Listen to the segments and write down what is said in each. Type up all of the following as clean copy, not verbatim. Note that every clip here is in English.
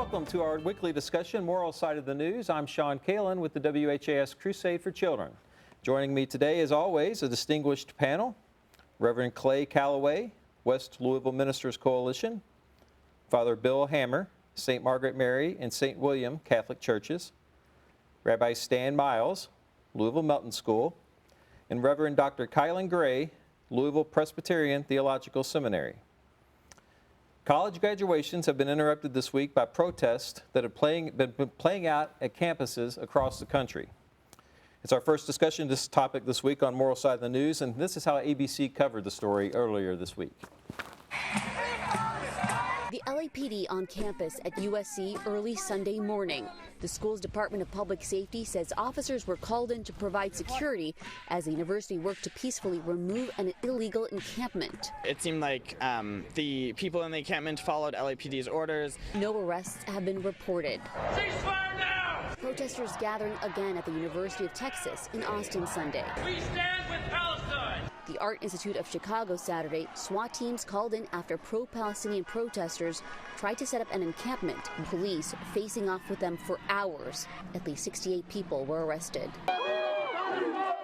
Welcome to our weekly discussion, Moral Side of the News. I'm Shawn, Kaelin with the WHAS Crusade for Children. Joining me today, as always, a distinguished panel: Reverend Clay Calloway, West Louisville Ministers Coalition; Father Bill Hammer, St. Margaret Mary and St. William Catholic Churches; Rabbi Stan Miles, Louisville Melton School; and Reverend Dr. Kilen Gray, Louisville Presbyterian Theological Seminary. College graduations have been interrupted this week by protests that have been playing out at campuses across the country. It's our first discussion of this topic this week on Moral Side of the News, and this is how ABC covered the story earlier this week. The LAPD on campus at USC early Sunday morning. The school's Department of Public Safety says officers were called in to provide security as the university worked to peacefully remove an illegal encampment. It seemed like the people in the encampment followed LAPD's orders. No arrests have been reported. Ceasefire now! Protesters gathering again at the University of Texas in Austin Sunday. We stand with Palestine! The Art Institute of Chicago Saturday, SWAT teams called in after pro-Palestinian protesters tried to set up an encampment. Police facing off with them for hours. At least 68 people were arrested.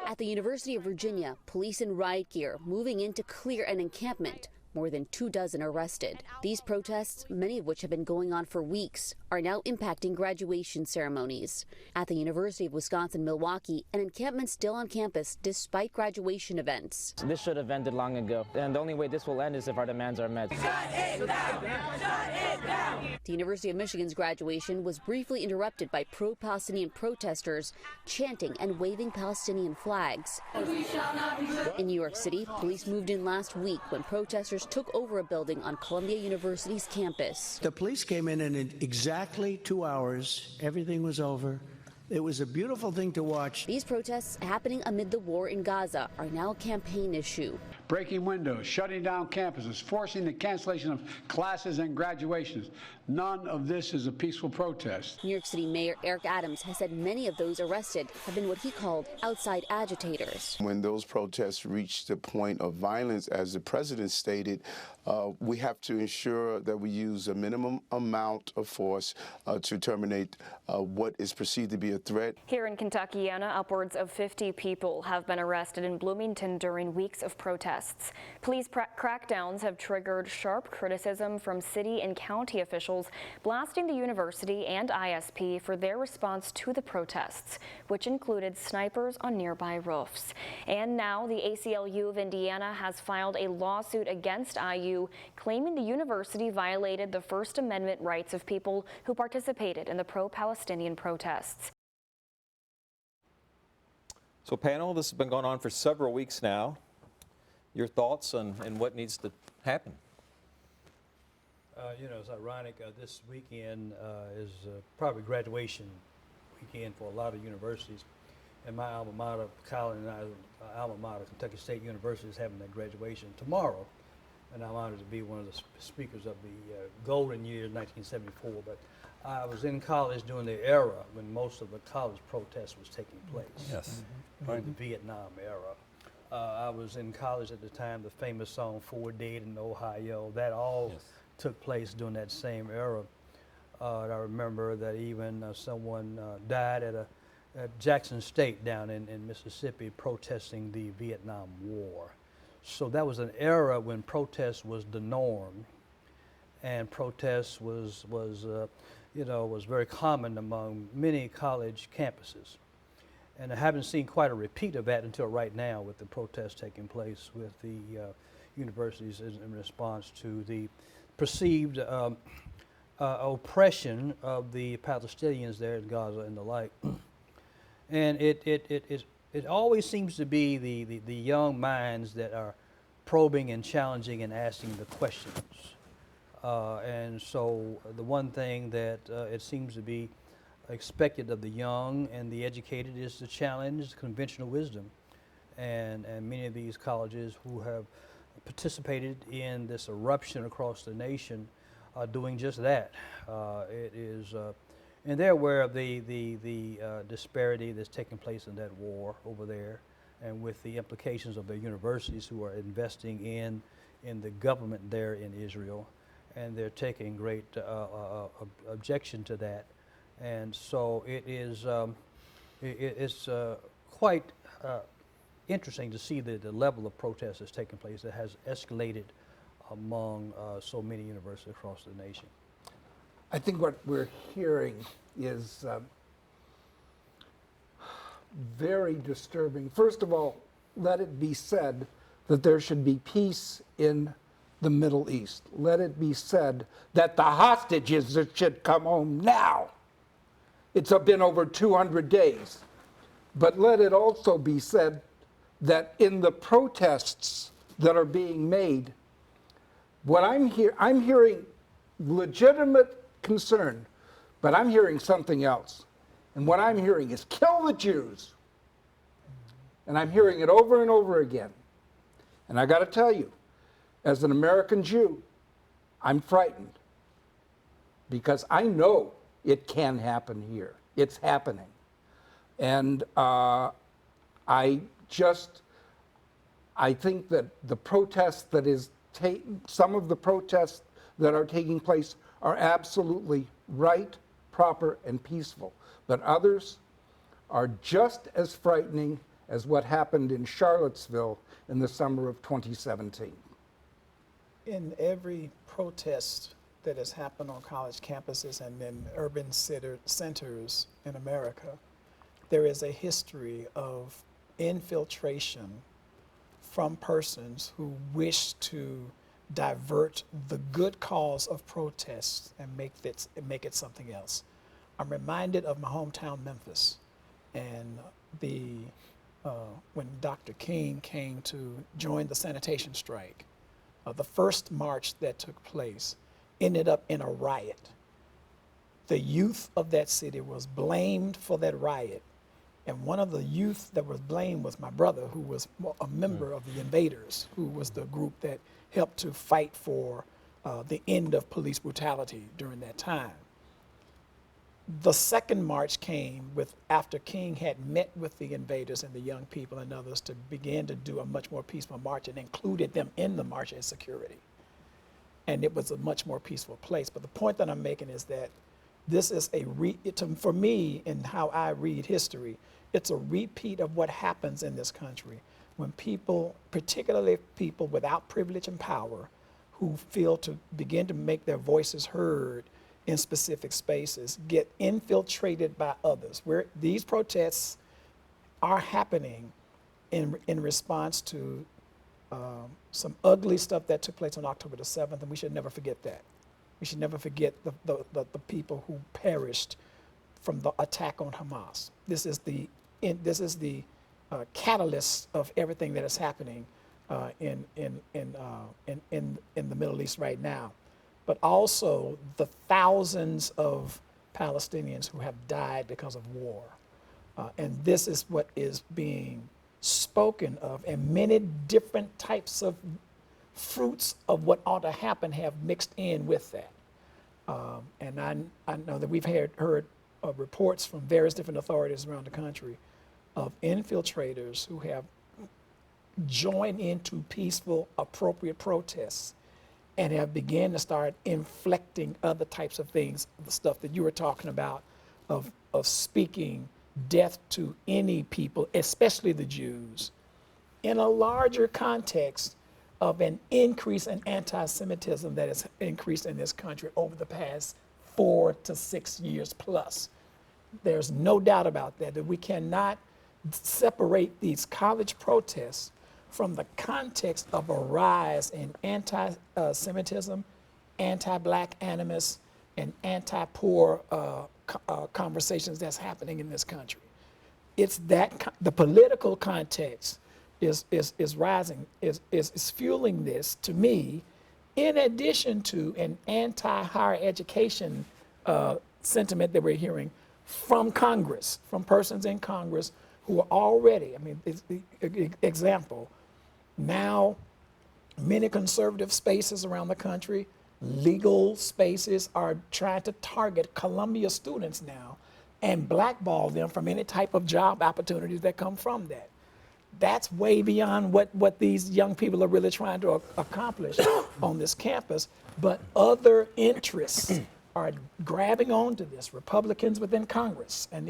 At the University of Virginia, police in riot gear moving in to clear an encampment. More than 24 arrested. These protests, many of which have been going on for weeks, are now impacting graduation ceremonies. At the University of Wisconsin-Milwaukee, an encampment still on campus despite graduation events. This should have ended long ago, and the only way this will end is if our demands are met. Shut it down! Shut it down! The University of Michigan's graduation was briefly interrupted by pro-Palestinian protesters chanting and waving Palestinian flags. In New York City, police moved in last week when protesters took over a building on Columbia University's campus. The police came in exactly 2 hours. Everything was over. It was a beautiful thing to watch. These protests happening amid the war in Gaza are now a campaign issue. Breaking windows, shutting down campuses, forcing the cancellation of classes and graduations. None of this is a peaceful protest. New York City Mayor Eric Adams has said many of those arrested have been what he called outside agitators. When those protests reach the point of violence, as the president stated, we have to ensure that we use a minimum amount of force to terminate what is perceived to be a threat. Here in Kentuckiana, upwards of 50 people have been arrested in Bloomington during weeks of protests. Police crackdowns have triggered sharp criticism from city and county officials, blasting the university and ISP for their response to the protests, which included snipers on nearby roofs. And now the ACLU of Indiana has filed a lawsuit against IU, claiming the university violated the First Amendment rights of people who participated in the pro-Palestinian protests. So panel, this has been going on for several weeks now. Your thoughts on what needs to happen? You know, it's ironic. This weekend is probably graduation weekend for a lot of universities. And my alma mater, Kaelin and I, alma mater, Kentucky State University, is having that graduation tomorrow. And I'm honored to be one of the speakers of the golden year 1974. But I was in college during the era when most of the college protests was taking place. Yes. During the Vietnam era. I was in college at the time. The famous song "4 Dead in Ohio," that all took place during that same era. I remember that even someone died at Jackson State down in Mississippi protesting the Vietnam War. So that was an era when protest was the norm, and protest was very common among many college campuses. And I haven't seen quite a repeat of that until right now, with the protests taking place with the universities in response to the perceived oppression of the Palestinians there in Gaza and the like. And it always seems to be the young minds that are probing and challenging and asking the questions. And so the one thing that it seems to be expected of the young and the educated is to challenge conventional wisdom. And many of these colleges who have participated in this eruption across the nation are doing just that. And they're aware of the disparity that's taking place in that war over there, and with the implications of their universities who are investing in the government there in Israel. and they're taking great objection to that. And so it's quite interesting to see the level of protest that's taking place that has escalated among so many universities across the nation. I think what we're hearing is very disturbing. First of all, let it be said that there should be peace in the Middle East. Let it be said that the hostages should come home now. It's been over 200 days. But let it also be said that in the protests that are being made, what I'm hearing legitimate concern, but I'm hearing something else. And what I'm hearing is kill the Jews. And I'm hearing it over and over again. And I got to tell you, as an American Jew, I'm frightened because I know it can happen here. It's happening. And I think that the protests some of the protests that are taking place are absolutely right, proper, and peaceful. But others are just as frightening as what happened in Charlottesville in the summer of 2017. In every protest that has happened on college campuses and in urban centers in America, there is a history of infiltration from persons who wish to divert the good cause of protests and make it something else. I'm reminded of my hometown, Memphis, and when Dr. King came to join the sanitation strike, the first march that took place ended up in a riot. The youth of that city was blamed for that riot. And one of the youth that was blamed was my brother, who was a member of the Invaders, who was the group that helped to fight for the end of police brutality during that time. The second march came after King had met with the Invaders and the young people and others to begin to do a much more peaceful march and included them in the march as security. And it was a much more peaceful place. But the point that I'm making is that this is for me, in how I read history, it's a repeat of what happens in this country when people, particularly people without privilege and power, who feel to begin to make their voices heard in specific spaces, get infiltrated by others. Where these protests are happening in response to some ugly stuff that took place on October the 7th, and we should never forget that. We should never forget the people who perished from the attack on Hamas. This is the catalyst of everything that is happening in the Middle East right now. But also the thousands of Palestinians who have died because of war. And this is what is being spoken of, and many different types of fruits of what ought to happen have mixed in with that. And I know that we've heard reports from various different authorities around the country of infiltrators who have joined into peaceful, appropriate protests and have begun to start inflecting other types of things, the stuff that you were talking about, of speaking death to any people, especially the Jews, in a larger context of an increase in anti-Semitism that has increased in this country over the past 4 to 6 years plus. There's no doubt about that we cannot separate these college protests from the context of a rise in anti-Semitism, anti-Black animus, and anti-poor conversations that's happening in this country. It's that the political context is rising, is fueling this, to me, in addition to an anti-higher education sentiment that we're hearing from Congress, from persons in Congress who are already, example, now many conservative spaces around the country, legal spaces, are trying to target Columbia students now and blackball them from any type of job opportunities that come from that. that's way beyond what these young people are really trying to accomplish on this campus. But other interests are grabbing onto this. Republicans within Congress and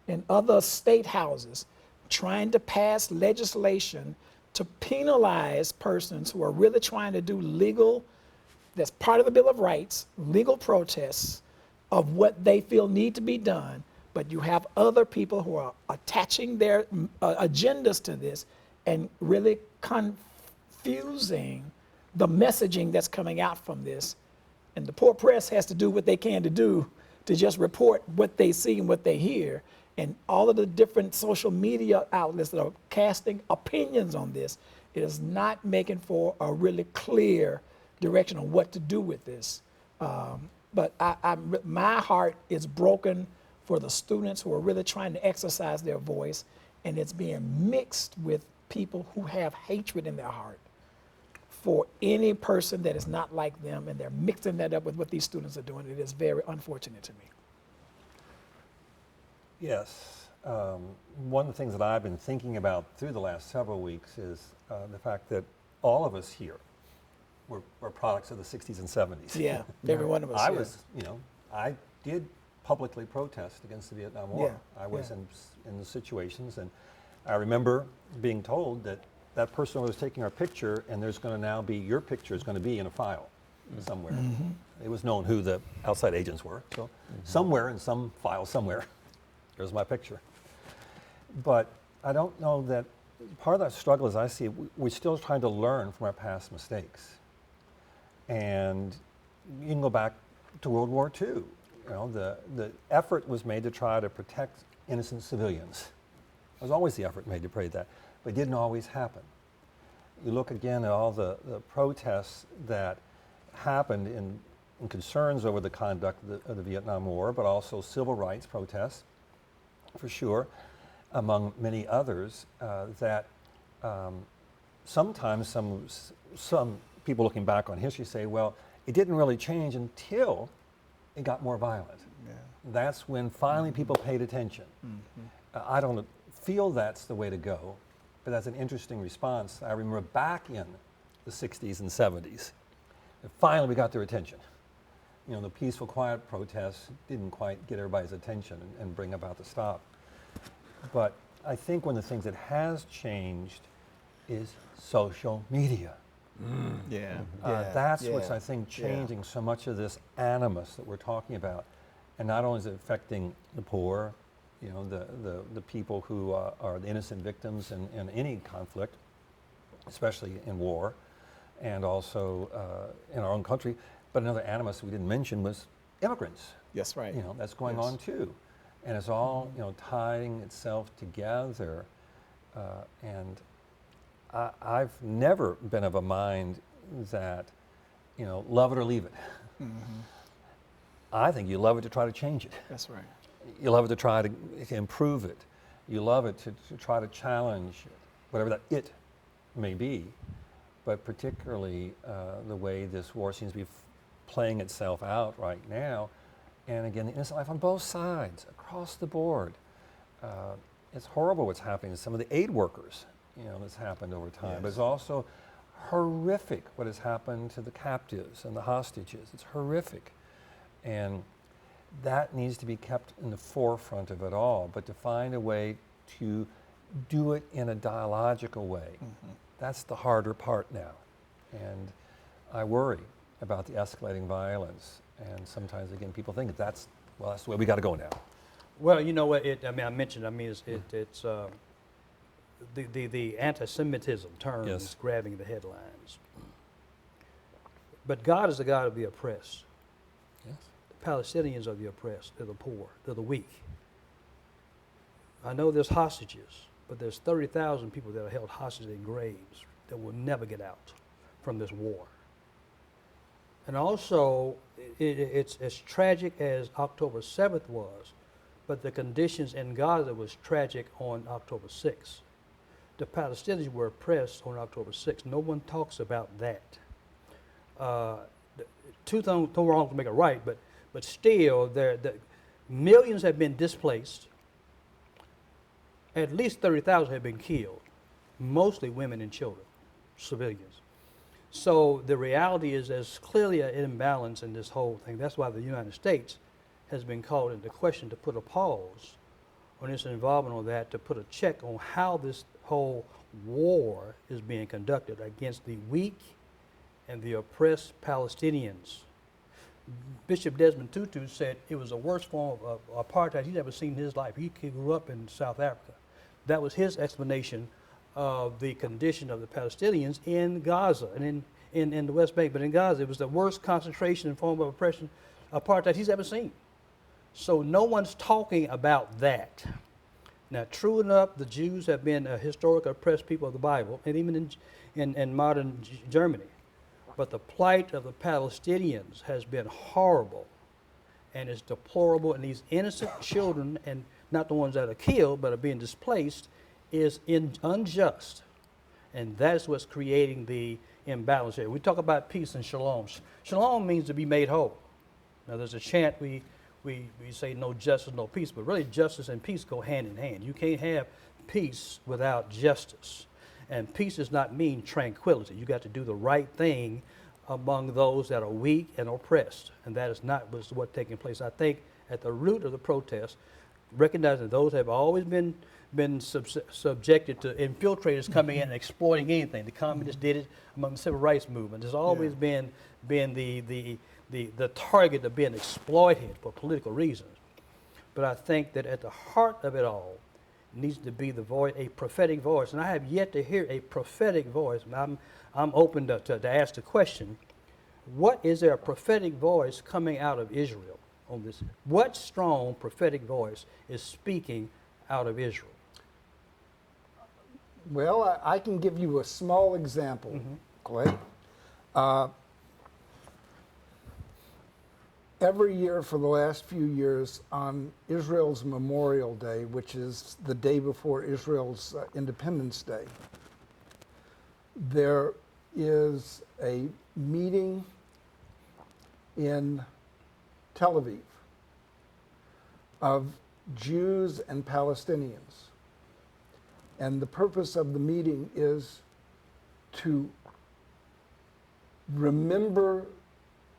in other state houses trying to pass legislation to penalize persons who are really trying to do legal, that's part of the Bill of Rights, legal protests of what they feel need to be done. But you have other people who are attaching their agendas to this and really confusing the messaging that's coming out from this. And the poor press has to do what they can to do to just report what they see and what they hear. And all of the different social media outlets that are casting opinions on this, it is not making for a really clear direction on what to do with this. But my heart is broken for the students who are really trying to exercise their voice, and it's being mixed with people who have hatred in their heart for any person that is not like them, and they're mixing that up with what these students are doing. It is very unfortunate to me. Yes. One of the things that I've been thinking about through the last several weeks is the fact that all of us here were products of the 60s and 70s. Yeah, every one of us. I did publicly protest against the Vietnam War. Yeah, I was in the situations, and I remember being told that that person was taking our picture, and there's going to now be, your picture is going to be in a file somewhere. It was known who the outside agents were, so somewhere in some file somewhere, there's my picture. But I don't know that, part of that struggle as I see it, we're still trying to learn from our past mistakes. And you can go back to World War II. The effort was made to try to protect innocent civilians. There was always the effort made to pray that, but it didn't always happen. You look again at all the protests that happened in concerns over the conduct of the Vietnam War, but also civil rights protests, for sure, among many others, that sometimes some people looking back on history say, well, it didn't really change until it got more violent. Yeah. That's when finally people paid attention. I don't feel that's the way to go, but that's an interesting response. I remember back in the 60s and 70s, and finally we got their attention. The peaceful, quiet protests didn't quite get everybody's attention and bring about the stop. But I think one of the things that has changed is social media. That's what's, I think, changing so much of this animus that we're talking about. And not only is it affecting the poor, the people who are the innocent victims in any conflict, especially in war, and also in our own country, but another animus we didn't mention was immigrants. Yes, right. That's going on too. And it's all, tying itself together. And I've never been of a mind that, love it or leave it. I think you love it to try to change it. That's right. You love it to try to improve it. You love it to try to challenge whatever that it may be. But particularly the way this war seems to be playing itself out right now. And again, the innocent life on both sides, across the board. It's horrible what's happening to some of the aid workers, that's happened over time. But it's also horrific what has happened to the captives and the hostages. It's horrific. And that needs to be kept in the forefront of it all, but to find a way to do it in a dialogical way. That's the harder part now. And I worry about the escalating violence. And sometimes, again, people think that's the way we got to go now. Well, you know what? I mentioned. It's the anti-Semitism term is grabbing the headlines. But God is the God of the oppressed. Yes. The Palestinians are the oppressed. They're the poor. They're the weak. I know there's hostages, but there's 30,000 people that are held hostage in graves that will never get out from this war. And also, it's as tragic as October 7th was, but the conditions in Gaza was tragic on October 6th. The Palestinians were oppressed on October 6th. No one talks about that. Two things don't wrong to make it right, but still, the millions have been displaced. At least 30,000 have been killed. mostly women and children, civilians. So the reality is there's clearly an imbalance in this whole thing. That's why the United States has been called into question to put a pause on its involvement on that, to put a check on how this whole war is being conducted against the weak and the oppressed Palestinians. Bishop Desmond Tutu said it was the worst form of apartheid he'd ever seen in his life. He grew up in South Africa. That was his explanation of the condition of the Palestinians in Gaza and in the West Bank. But in Gaza, it was the worst concentration and form of oppression, apartheid he's ever seen. So no one's talking about that. Now, true enough, the Jews have been a historic oppressed people of the Bible, and even in modern Germany. But the plight of the Palestinians has been horrible, and it's deplorable, and these innocent children, and not the ones that are killed but are being displaced, is unjust. And that's what's creating the imbalance here. We talk about peace and shalom. Shalom means to be made whole. Now, there's a chant we say no justice, no peace, but really justice and peace go hand in hand. You can't have peace without justice. And peace does not mean tranquility. You got to do the right thing among those that are weak and oppressed. And that is not what's taking place. I think at the root of the protest, recognizing those have always been subjected to infiltrators coming in and exploiting anything. The communists did it among the civil rights movement. There's always been the target of being exploited for political reasons. But I think that at the heart of it all needs to be the voice, a prophetic voice. And I have yet to hear a prophetic voice. I'm open to ask the question, what is there a prophetic voice coming out of Israel on this? What strong prophetic voice is speaking out of Israel? Well, I can give you a small example, Clay. Every year for the last few years on Israel's Memorial Day, which is the day before Israel's Independence Day, there is a meeting in Tel Aviv of Jews and Palestinians. And the purpose of the meeting is to remember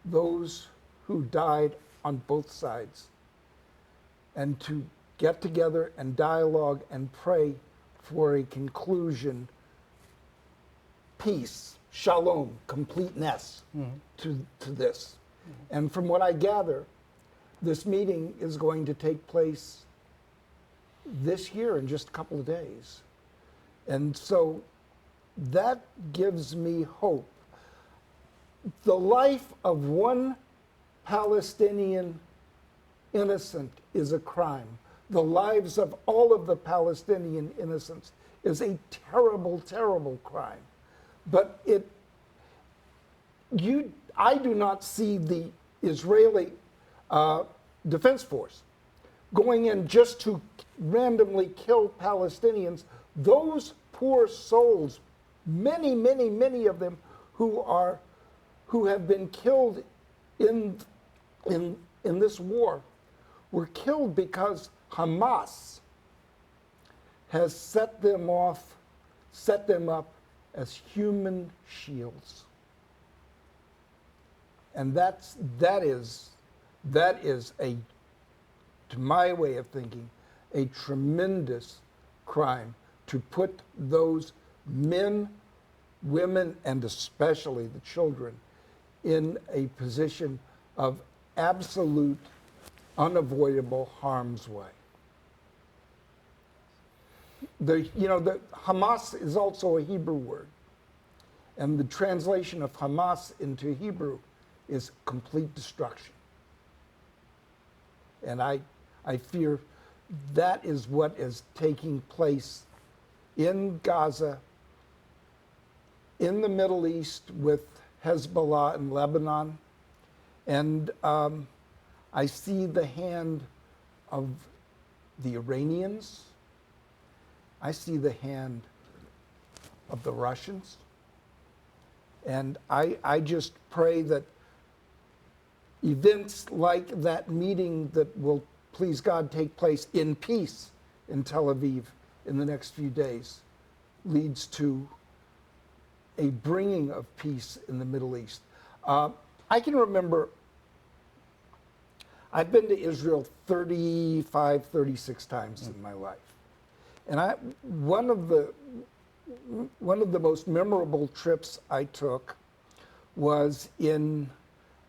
those who died on both sides, and to get together and dialogue and pray for a conclusion, peace, shalom, completeness to this. And from what I gather, this meeting is going to take place this year in just a couple of days. And so that gives me hope. The life of one Palestinian innocent is a crime. The lives of all of the Palestinian innocents is a terrible, terrible crime. But I do not see the Israeli Defense Force going in just to randomly kill Palestinians. Those poor souls, many, many, many of them who have been killed in this war, were killed because Hamas has set them up as human shields. And that is a, to my way of thinking, a tremendous crime to put those men, women, and especially the children in a position of absolute, unavoidable harm's way. The Hamas is also a Hebrew word, and the translation of Hamas into Hebrew is complete destruction. And I fear that is what is taking place in Gaza, in the Middle East with Hezbollah in Lebanon. And I see the hand of the Iranians. I see the hand of the Russians. And I just pray that events like that meeting that will, please God, take place in peace in Tel Aviv in the next few days leads to a bringing of peace in the Middle East. I can remember, I've been to Israel 35, 36 times in my life. And one of the most memorable trips I took was in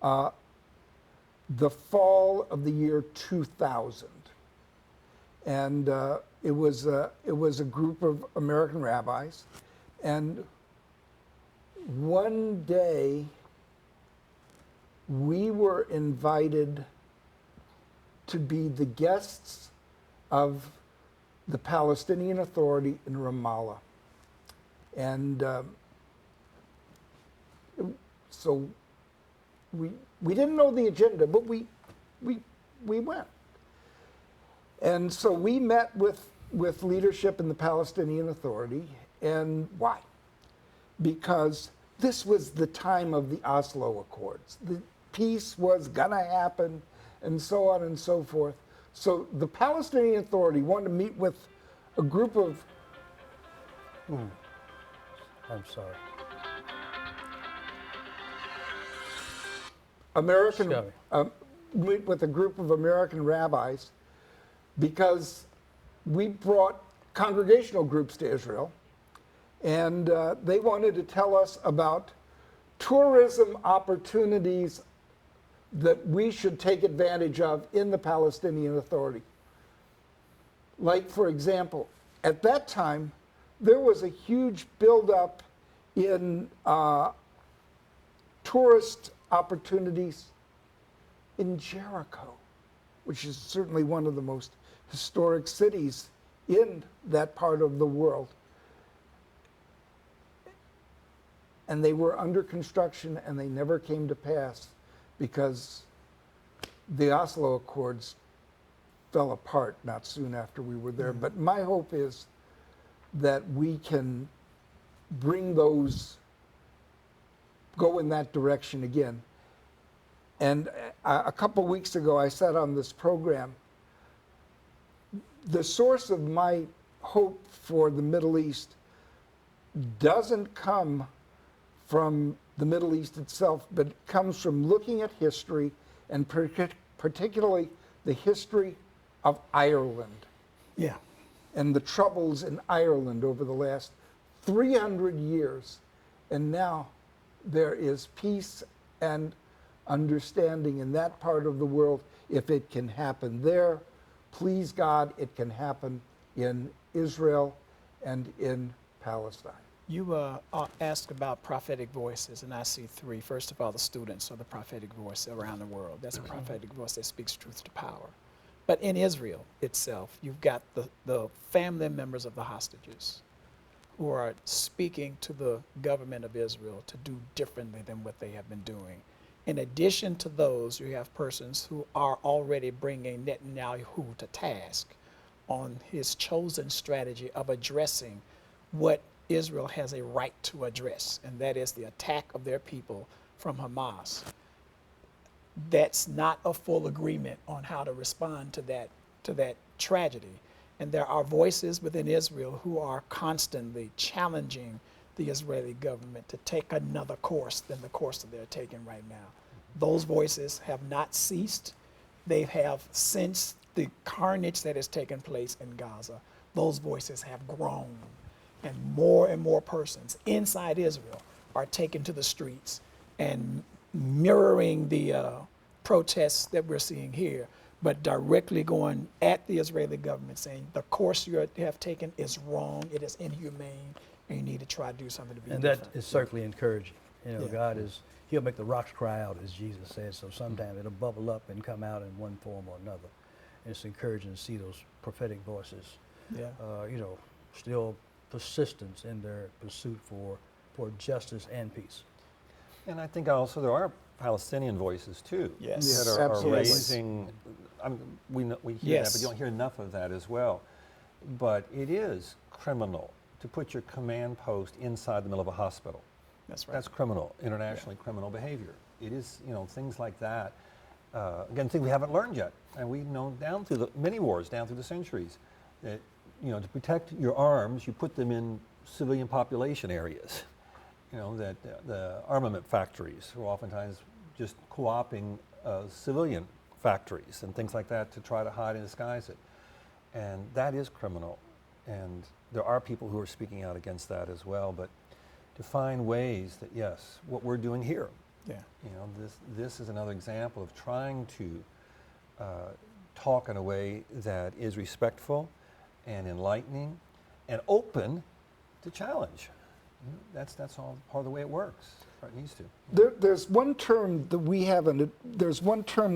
the fall of the year 2000. And it was a group of American rabbis. And one day, we were invited to be the guests of the Palestinian Authority in Ramallah. And so we didn't know the agenda, but we went. And so we met with leadership in the Palestinian Authority. And why? Because this was the time of the Oslo Accords. The peace was gonna happen, and so on and so forth. So the Palestinian Authority wanted to meet with a group of... I'm sorry. Meet with a group of American rabbis because we brought congregational groups to Israel, and they wanted to tell us about tourism opportunities that we should take advantage of in the Palestinian Authority. Like, for example, at that time, there was a huge buildup in tourist opportunities in Jericho, which is certainly one of the most historic cities in that part of the world. And they were under construction and they never came to pass because the Oslo Accords fell apart not soon after we were there. But my hope is that we can bring those, go in that direction again. And a couple weeks ago, I sat on this program. The source of my hope for the Middle East doesn't come from the Middle East itself, but it comes from looking at history, and particularly the history of Ireland. Yeah. And the troubles in Ireland over the last 300 years. And now there is peace and understanding in that part of the world. If it can happen there, please God, it can happen in Israel and in Palestine. You asked about prophetic voices, and I see three. First of all, the students are the prophetic voice around the world. That's a prophetic voice that speaks truth to power. But in Israel itself, you've got the family members of the hostages who are speaking to the government of Israel to do differently than what they have been doing. In addition to those, you have persons who are already bringing Netanyahu to task on his chosen strategy of addressing what Israel has a right to address, and that is the attack of their people from Hamas. That's not a full agreement on how to respond to that tragedy. And there are voices within Israel who are constantly challenging the Israeli government to take another course than the course that they're taking right now. Those voices have not ceased. They have, since the carnage that has taken place in Gaza, those voices have grown. And more persons inside Israel are taken to the streets and mirroring the protests that we're seeing here, but directly going at the Israeli government saying the course you have taken is wrong, it is inhumane, and you need to try to do something to be different. And that is certainly encouraging. You know, God is, he'll make the rocks cry out, as Jesus said, so sometimes it'll bubble up and come out in one form or another. And it's encouraging to see those prophetic voices, you know, still persistence in their pursuit for justice and peace. And I think also there are Palestinian voices too that are raising. I mean, we hear that, but you don't hear enough of that as well. But it is criminal to put your command post inside the middle of a hospital. That's right. That's criminal, internationally criminal behavior. It is, you know, things like that. Again, things we haven't learned yet, and we've known down through the many wars, down through the centuries, that, you know, to protect your arms, you put them in civilian population areas. You know, that the armament factories who are oftentimes just co-opting civilian factories and things like that to try to hide and disguise it. And that is criminal. And there are people who are speaking out against that as well. But to find ways that, yes, what we're doing here, Yeah. you know, this is another example of trying to talk in a way that is respectful and enlightening and open to challenge. You know, that's all part of the way it works, or it needs to. There's one term that we haven't,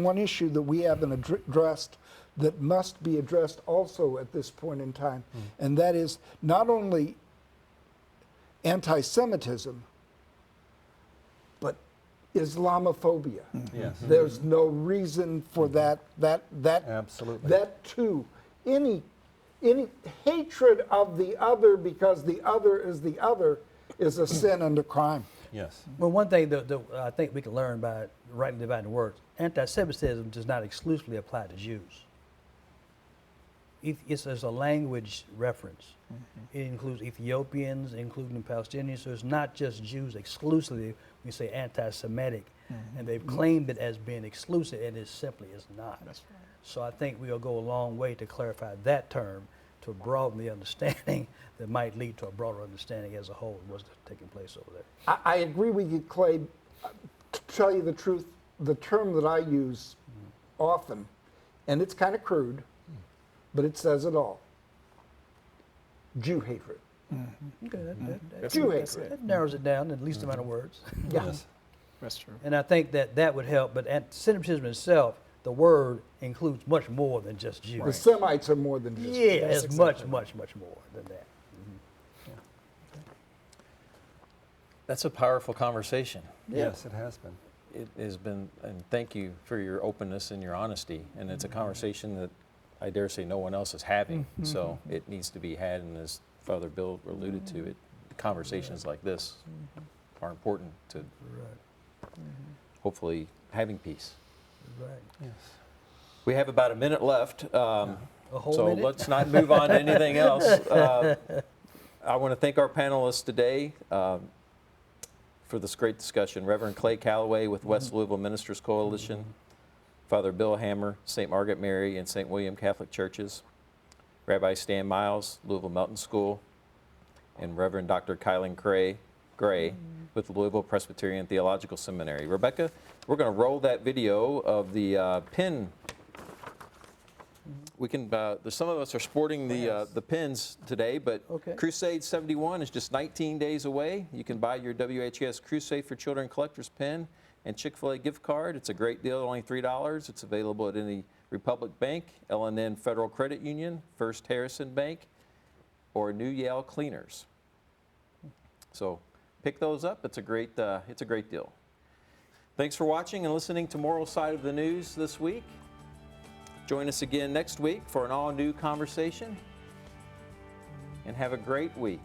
one issue that we haven't addressed that must be addressed also at this point in time, and that is not only anti-Semitism, but Islamophobia. Yes. There's no reason for that Absolutely. that too. Any hatred of the other because the other is a sin and a crime. Yes. Well, one thing that I think we can learn by rightly dividing the words, anti-Semitism does not exclusively apply to Jews. It's a language reference. It includes Ethiopians, including Palestinians, so it's not just Jews exclusively. We say anti-Semitic, and they've claimed it as being exclusive, and it simply is not. That's right. So I think we'll go a long way to clarify that term, to broaden the understanding that might lead to a broader understanding as a whole of what's taking place over there. I agree with you, Clay. To tell you the truth, the term that I use often, and it's kind of crude, but it says it all. Jew hatred. Okay, Jew hatred. that narrows it down in the least amount of words. Yeah. Yes. That's true. And I think that would help, but anti-Semitism itself, the word includes much more than just Jews. The Semites are more than just Yeah, it's much more than that. That's a powerful conversation. Yes, it has been. It has been, and thank you for your openness and your honesty. And it's a conversation that I dare say no one else is having. So it needs to be had, and as Father Bill alluded to, it conversations like this are important to hopefully having peace. Right. Yes. We have about a minute left, A whole so minute? let's not move on to anything else. I want to thank our panelists today for this great discussion. Reverend Clay Calloway with West Louisville Ministers Coalition, Father Bill Hammer, St. Margaret Mary and St. William Catholic Churches, Rabbi Stan Miles, Louisville Melton School, and Reverend Dr. Kilen Gray with Louisville Presbyterian Theological Seminary. Rebecca, we're going to roll that video of the pin. We can. Some of us are sporting the pins today, but Crusade 71 is just 19 days away. You can buy your WHAS Crusade for Children Collector's pin and Chick-fil-A gift card. It's a great deal, only $3. It's available at any Republic Bank, L&N Federal Credit Union, First Harrison Bank, or New Yale Cleaners. So pick those up. It's a great deal. Thanks for watching and listening to Moral Side of the News this week. Join us again next week for an all-new conversation, and have a great week.